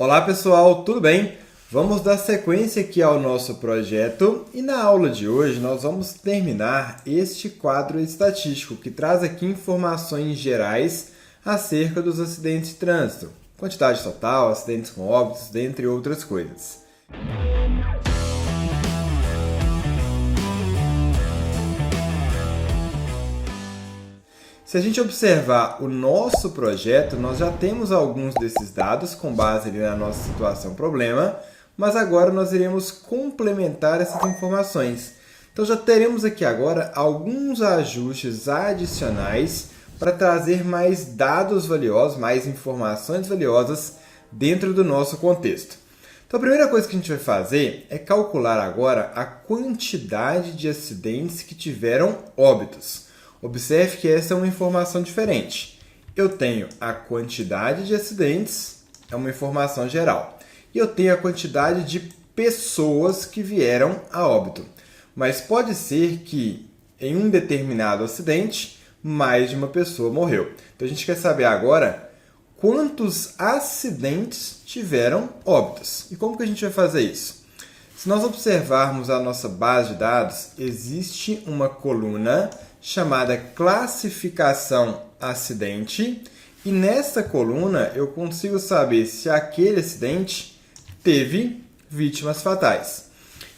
Olá pessoal, tudo bem? Vamos dar sequência aqui ao nosso projeto e na aula de hoje nós vamos terminar este quadro estatístico que traz aqui informações gerais acerca dos acidentes de trânsito, quantidade total, acidentes com óbitos, dentre outras coisas. Se a gente observar o nosso projeto, nós já temos alguns desses dados com base ali na nossa situação problema, mas agora nós iremos complementar essas informações. Então já teremos aqui agora alguns ajustes adicionais para trazer mais dados valiosos, mais informações valiosas dentro do nosso contexto. Então a primeira coisa que a gente vai fazer é calcular agora a quantidade de acidentes que tiveram óbitos. Observe que essa é uma informação diferente. Eu tenho a quantidade de acidentes, é uma informação geral. E eu tenho a quantidade de pessoas que vieram a óbito. Mas pode ser que em um determinado acidente, mais de uma pessoa morreu. Então a gente quer saber agora quantos acidentes tiveram óbitos. E como que a gente vai fazer isso? Se nós observarmos a nossa base de dados, existe uma coluna chamada classificação acidente, e nessa coluna eu consigo saber se aquele acidente teve vítimas fatais.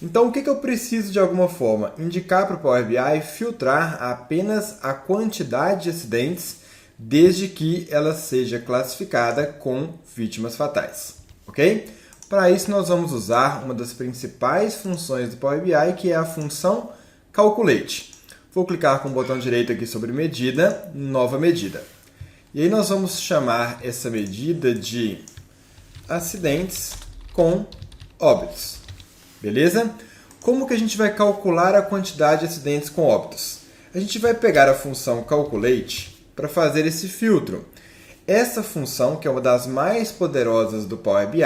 Então o que eu preciso de alguma forma? Indicar para o Power BI filtrar apenas a quantidade de acidentes desde que ela seja classificada com vítimas fatais, ok? Para isso nós vamos usar uma das principais funções do Power BI, que é a função Calculate. Vou clicar com o botão direito aqui sobre medida, nova medida. E aí nós vamos chamar essa medida de acidentes com óbitos. Beleza? Como que a gente vai calcular a quantidade de acidentes com óbitos? A gente vai pegar a função Calculate para fazer esse filtro. Essa função, que é uma das mais poderosas do Power BI,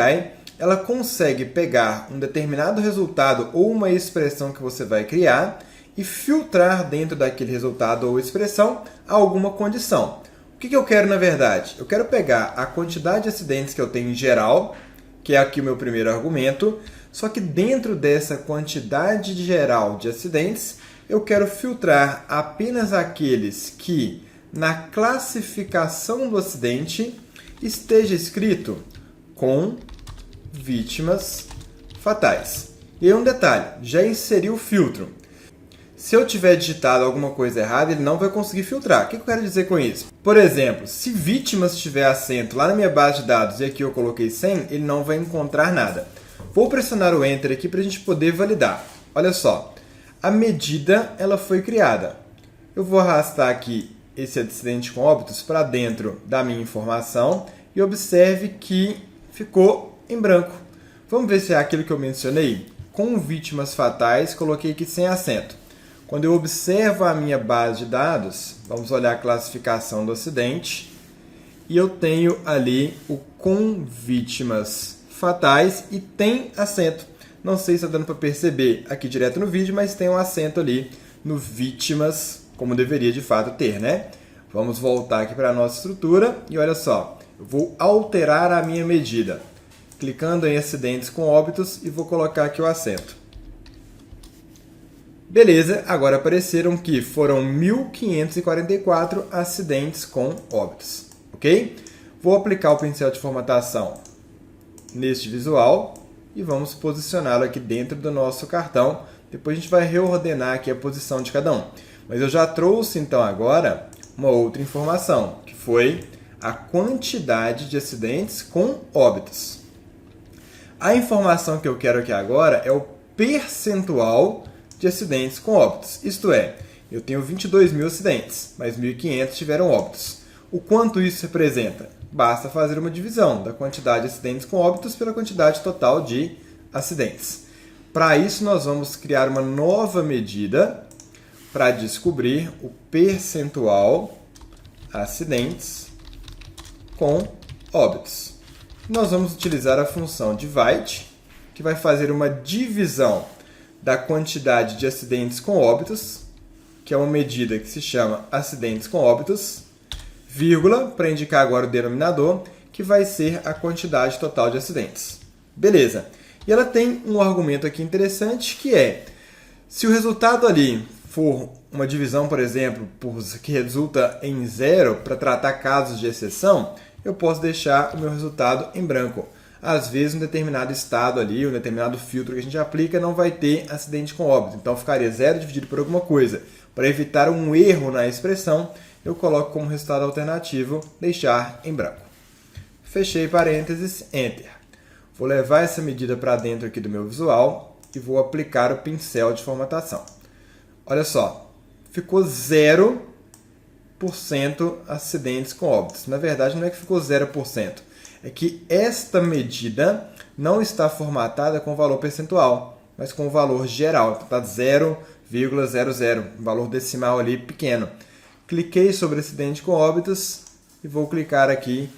ela consegue pegar um determinado resultado ou uma expressão que você vai criar e filtrar dentro daquele resultado ou expressão alguma condição. O que eu quero na verdade? Eu quero pegar a quantidade de acidentes que eu tenho em geral, que é aqui o meu primeiro argumento, só que dentro dessa quantidade geral de acidentes, eu quero filtrar apenas aqueles que na classificação do acidente esteja escrito com vítimas fatais. E aí um detalhe, já inseri o filtro. Se eu tiver digitado alguma coisa errada, ele não vai conseguir filtrar. O que eu quero dizer com isso? Por exemplo, se vítimas tiver acento lá na minha base de dados e aqui eu coloquei 100, ele não vai encontrar nada. Vou pressionar o Enter aqui para a gente poder validar. Olha só, a medida ela foi criada. Eu vou arrastar aqui esse acidente com óbitos para dentro da minha informação e observe que ficou em branco. Vamos ver se é aquilo que eu mencionei? Com vítimas fatais, coloquei aqui sem acento. Quando eu observo a minha base de dados, vamos olhar a classificação do acidente, e eu tenho ali o com vítimas fatais e tem acento. Não sei se está dando para perceber aqui direto no vídeo, mas tem um acento ali no vítimas, como deveria de fato ter, né? Vamos voltar aqui para a nossa estrutura e olha só, eu vou alterar a minha medida, clicando em acidentes com óbitos e vou colocar aqui o acento. Beleza, agora apareceram que foram 1.544 acidentes com óbitos, ok? Vou aplicar o pincel de formatação neste visual e vamos posicioná-lo aqui dentro do nosso cartão. Depois a gente vai reordenar aqui a posição de cada um. Mas eu já trouxe então agora uma outra informação, que foi a quantidade de acidentes com óbitos. A informação que eu quero aqui agora é o percentual de acidentes com óbitos. Isto é, eu tenho 22 mil acidentes, mas 1.500 tiveram óbitos. O quanto isso representa? Basta fazer uma divisão da quantidade de acidentes com óbitos pela quantidade total de acidentes. Para isso, nós vamos criar uma nova medida para descobrir o percentual acidentes com óbitos. Nós vamos utilizar a função divide, que vai fazer uma divisão da quantidade de acidentes com óbitos, que é uma medida que se chama acidentes com óbitos, vírgula, para indicar agora o denominador, que vai ser a quantidade total de acidentes. Beleza. E ela tem um argumento aqui interessante que é, se o resultado ali for uma divisão, por exemplo, que resulta em 0 para tratar casos de exceção, eu posso deixar o meu resultado em branco. Às vezes, um determinado estado ali, um determinado filtro que a gente aplica, não vai ter acidente com óbito. Então, ficaria 0 dividido por alguma coisa. Para evitar um erro na expressão, eu coloco como resultado alternativo deixar em branco. Fechei parênteses, Enter. Vou levar essa medida para dentro aqui do meu visual e vou aplicar o pincel de formatação. Olha só, ficou 0% acidentes com óbitos. Na verdade, não é que ficou 0%. É que esta medida não está formatada com valor percentual, mas com o valor geral. Então, está 0,00, um valor decimal ali pequeno. Cliquei sobre acidente com óbitos e vou clicar aqui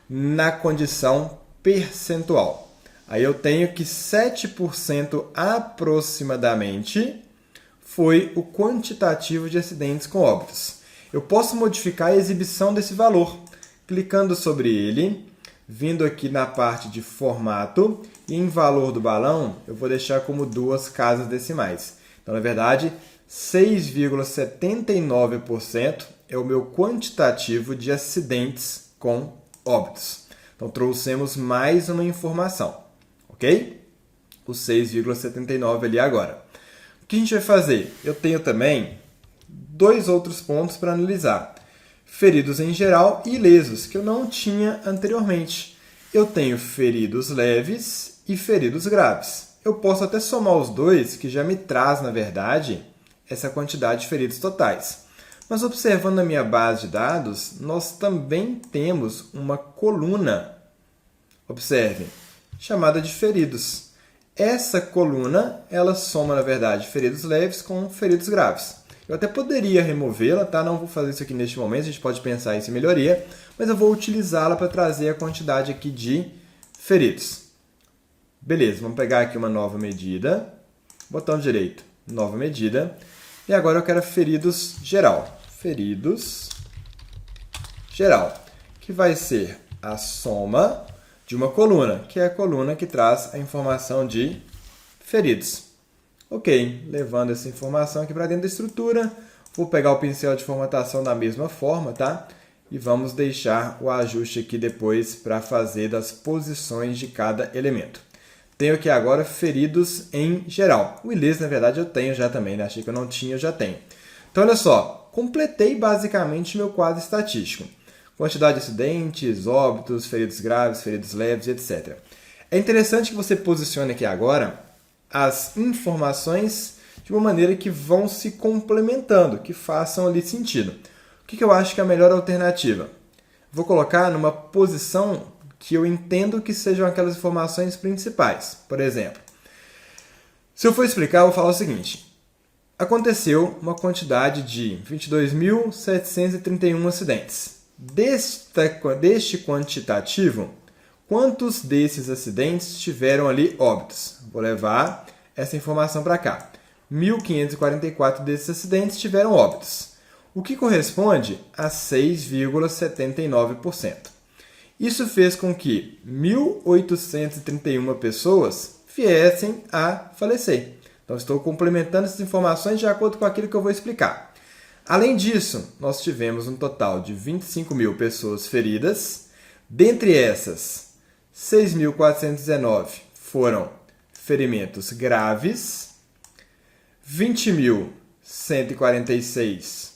na condição percentual. Aí eu tenho que 7% aproximadamente foi o quantitativo de acidentes com óbitos. Eu posso modificar a exibição desse valor, clicando sobre ele, vindo aqui na parte de formato, e em valor do balão eu vou deixar como 2 casas decimais. Então, na verdade, 6,79% é o meu quantitativo de acidentes com óbitos. Então, trouxemos mais uma informação, ok? O 6,79 ali agora. O que a gente vai fazer? Eu tenho também 2 outros pontos para analisar. Feridos em geral e ilesos, que eu não tinha anteriormente. Eu tenho feridos leves e feridos graves. Eu posso até somar os dois, que já me traz, na verdade, essa quantidade de feridos totais. Mas observando a minha base de dados, nós também temos uma coluna, observe, chamada de feridos. Essa coluna, ela soma, na verdade, feridos leves com feridos graves. Eu até poderia removê-la, tá? Não vou fazer isso aqui neste momento, a gente pode pensar isso em melhoria, mas eu vou utilizá-la para trazer a quantidade aqui de feridos. Beleza, vamos pegar aqui uma nova medida, botão direito, nova medida, e agora eu quero feridos geral. Feridos geral, que vai ser a soma de uma coluna, que é a coluna que traz a informação de feridos. Ok, levando essa informação aqui para dentro da estrutura, vou pegar o pincel de formatação da mesma forma, tá? E vamos deixar o ajuste aqui depois para fazer das posições de cada elemento. Tenho aqui agora feridos em geral. O ileso, na verdade, eu tenho já também, né? Achei que eu não tinha, eu já tenho. Então, olha só, completei basicamente meu quadro estatístico. Quantidade de acidentes, óbitos, feridos graves, feridos leves, etc. É interessante que você posicione aqui agora as informações de uma maneira que vão se complementando, que façam ali sentido. O que eu acho que é a melhor alternativa? Vou colocar numa posição que eu entendo que sejam aquelas informações principais. Por exemplo, se eu for explicar, eu vou falar o seguinte. Aconteceu uma quantidade de 22.731 acidentes. Deste quantitativo, quantos desses acidentes tiveram ali óbitos? Vou levar essa informação para cá. 1.544 desses acidentes tiveram óbitos, o que corresponde a 6,79%. Isso fez com que 1.831 pessoas viessem a falecer. Então, estou complementando essas informações de acordo com aquilo que eu vou explicar. Além disso, nós tivemos um total de 25.000 pessoas feridas. Dentre essas, 6.419 foram ferimentos graves, 20.146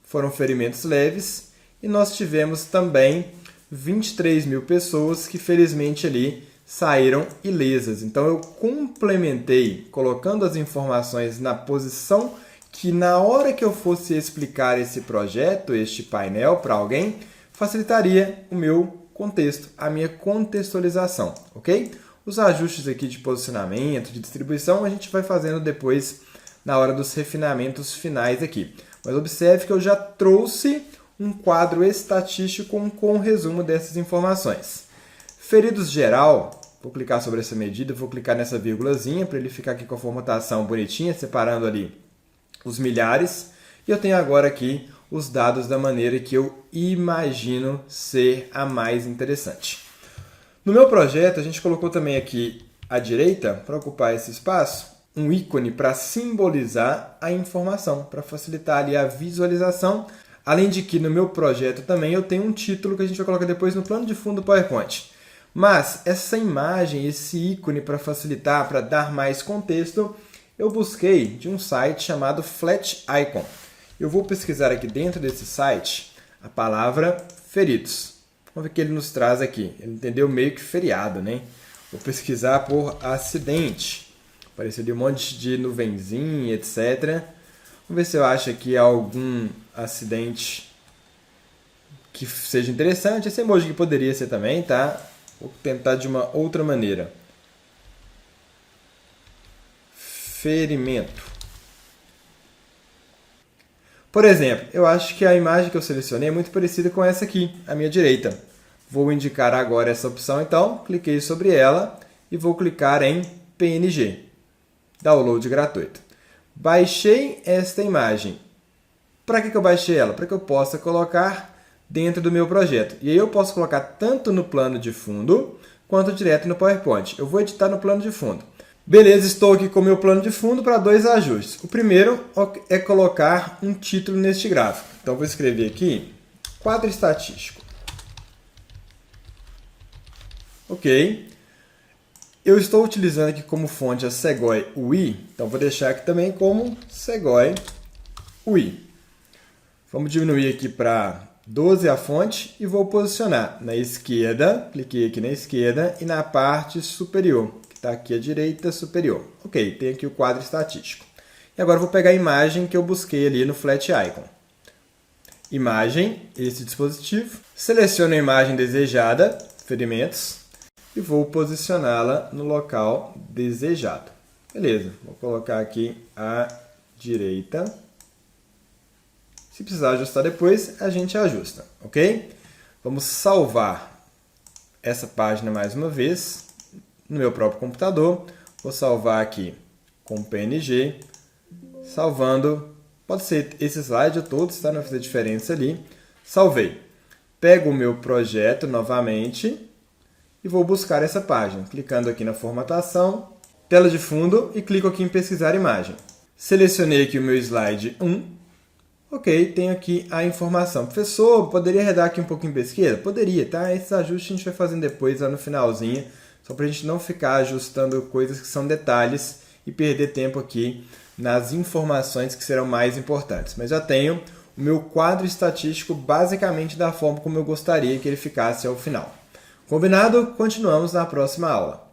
foram ferimentos leves e nós tivemos também 23.000 pessoas que felizmente ali saíram ilesas. Então eu complementei colocando as informações na posição que na hora que eu fosse explicar esse projeto, este painel para alguém, facilitaria o meu contexto, a minha contextualização, ok? Os ajustes aqui de posicionamento, de distribuição, a gente vai fazendo depois na hora dos refinamentos finais aqui. Mas observe que eu já trouxe um quadro estatístico com um resumo dessas informações. Feridos geral, vou clicar sobre essa medida, vou clicar nessa vírgulazinha para ele ficar aqui com a formatação bonitinha, separando ali os milhares. E eu tenho agora aqui os dados da maneira que eu imagino ser a mais interessante. No meu projeto, a gente colocou também aqui à direita, para ocupar esse espaço, um ícone para simbolizar a informação, para facilitar ali a visualização. Além de que no meu projeto também eu tenho um título que a gente vai colocar depois no plano de fundo do PowerPoint. Mas essa imagem, esse ícone para facilitar, para dar mais contexto, eu busquei de um site chamado Flat Icon. Eu vou pesquisar aqui dentro desse site a palavra feridos. Vamos ver o que ele nos traz aqui. Ele entendeu meio que feriado, né? Vou pesquisar por acidente. Apareceu ali um monte de nuvenzinha, etc. Vamos ver se eu acho aqui algum acidente que seja interessante. Esse emoji que poderia ser também, tá? Vou tentar de uma outra maneira. Ferimento. Por exemplo, eu acho que a imagem que eu selecionei é muito parecida com essa aqui, à minha direita. Vou indicar agora essa opção, então. Cliquei sobre ela e vou clicar em PNG. Download gratuito. Baixei esta imagem. Para que eu baixei ela? Para que eu possa colocar dentro do meu projeto. E aí eu posso colocar tanto no plano de fundo, quanto direto no PowerPoint. Eu vou editar no plano de fundo. Beleza, estou aqui com o meu plano de fundo para dois ajustes. O primeiro é colocar um título neste gráfico. Então, vou escrever aqui, quadro estatístico. Ok. Eu estou utilizando aqui como fonte a Segoy UI, então vou deixar aqui também como Segoy UI. Vamos diminuir aqui para 12 a fonte e vou posicionar na esquerda, cliquei aqui na esquerda e na parte superior, que está aqui à direita superior. Ok, tem aqui o quadro estatístico. E agora vou pegar a imagem que eu busquei ali no Flat Icon. Imagem, esse dispositivo. Seleciono a imagem desejada, ferimentos, e vou posicioná-la no local desejado. Beleza, vou colocar aqui à direita. Se precisar ajustar depois, a gente ajusta, ok? Vamos salvar essa página mais uma vez no meu próprio computador. Vou salvar aqui com PNG, salvando, pode ser esse slide ou todos, tá? Não vai fazer diferença ali. Salvei. Pego o meu projeto novamente e vou buscar essa página, clicando aqui na formatação, tela de fundo e clico aqui em pesquisar imagem. Selecionei aqui o meu slide 1. Ok, tenho aqui a informação. Professor, poderia arredar aqui um pouquinho para a esquerda? Poderia, tá? Esses ajustes a gente vai fazendo depois, lá no finalzinho, só para a gente não ficar ajustando coisas que são detalhes e perder tempo aqui nas informações que serão mais importantes. Mas já tenho o meu quadro estatístico basicamente da forma como eu gostaria que ele ficasse ao final. Combinado? Continuamos na próxima aula.